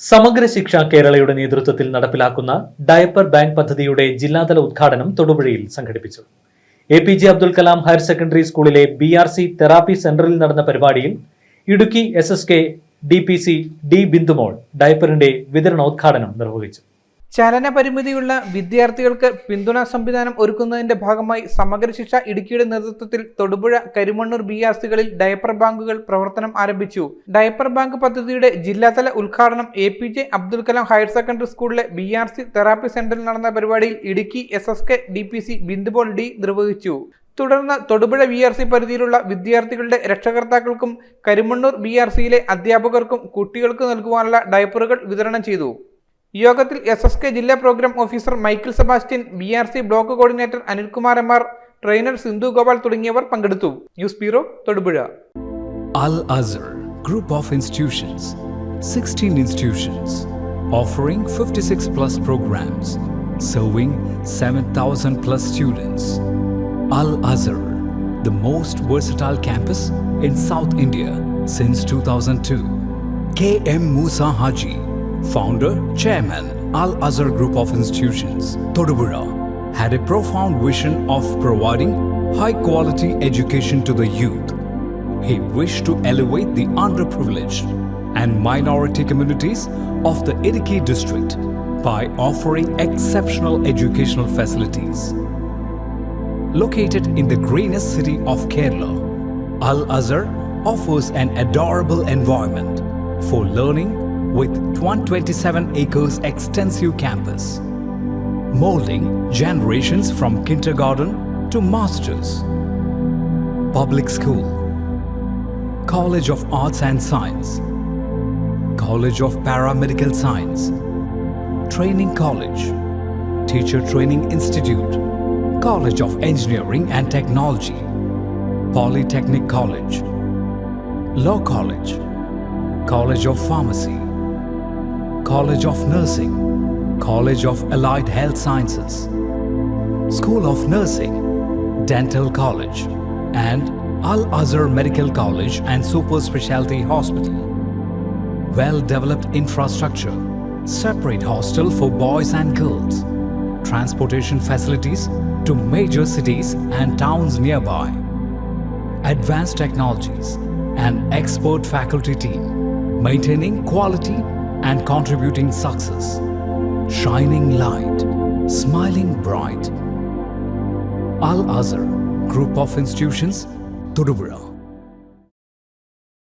സമഗ്ര ശിക്ഷ കേരളയുടെ നേതൃത്വത്തിൽ നടപ്പിലാക്കുന്ന ഡയപ്പർ ബാങ്ക് പദ്ധതിയുടെ ജില്ലാതല ഉദ്ഘാടനം തൊടുപുഴയിൽ സംഘടിപ്പിച്ചു. APJ Abdul Kalam higher secondary സ്കൂളിലെ BRC തെറാപ്പി സെന്ററിൽ നടന്ന പരിപാടിയിൽ Idukki SSK DPC D Bindumol ഡയപ്പറിന്റെ വിതരണോദ്ഘാടനം നിർവഹിച്ചു. ചലന പരിമിതിയുള്ള വിദ്യാർത്ഥികൾക്ക് പിന്തുണാ സംവിധാനം ഒരുക്കുന്നതിന്റെ ഭാഗമായി സമഗ്ര ശിക്ഷ ഇടുക്കിയുടെ നേതൃത്വത്തിൽ തൊടുപുഴ, കരിമണ്ണൂർ BRCകളിൽ ഡയപ്പർ ബാങ്കുകൾ പ്രവർത്തനം ആരംഭിച്ചു. ഡയപ്പർ ബാങ്ക് പദ്ധതിയുടെ ജില്ലാതല ഉദ്ഘാടനം APJ Abdul Kalam higher secondary സ്കൂളിലെ BRC തെറാപ്പി സെന്ററിൽ നടന്ന പരിപാടിയിൽ Idukki SSK DPC Bindumol D നിർവഹിച്ചു. തുടർന്ന് തൊടുപുഴ BRC പരിധിയിലുള്ള വിദ്യാർത്ഥികളുടെ രക്ഷകർത്താക്കൾക്കും കരിമണ്ണൂർ BRCയിലെ അധ്യാപകർക്കും കുട്ടികൾക്ക് നൽകുവാനുള്ള ഡയപ്പറുകൾ വിതരണം ചെയ്തു. യോഗത്തിൽ SSK ജില്ലാ programme officer Michael Sebastian, BRC block coordinator Anilkumar MR, trainer Sindhu Gopal തുടങ്ങിയവർ പങ്കെടുത്തു. News bureau, Thodupuzha. Al Azhar Group of Institutions, 16 institutions, offering 56 plus programs, serving 7,000 plus students. Al Azhar, the most versatile campus in South India since 2002. K.M. Musa Haji, Founder, Chairman, Al Azhar Group of Institutions, Todupuzha, had a profound vision of providing high-quality education to the youth. He wished to elevate the underprivileged and minority communities of the Idukki district by offering exceptional educational facilities. Located in the greenest city of Kerala, Al Azhar offers an adorable environment for learning with 127 acres extensive campus, molding generations from kindergarten to masters. Public school, College of Arts and Science, College of Paramedical Science, Training College, Teacher Training Institute, College of Engineering and Technology, Polytechnic College, Law College, College of Pharmacy, College of Nursing, College of Allied Health Sciences, School of Nursing, Dental College, and Al Azhar Medical College and Super Specialty Hospital. Well-developed infrastructure, separate hostel for boys and girls, transportation facilities to major cities and towns nearby, advanced technologies, and expert faculty team, maintaining quality and contributing success. Shining light, smiling bright. Al Azhar Group of Institutions, Todupuzha.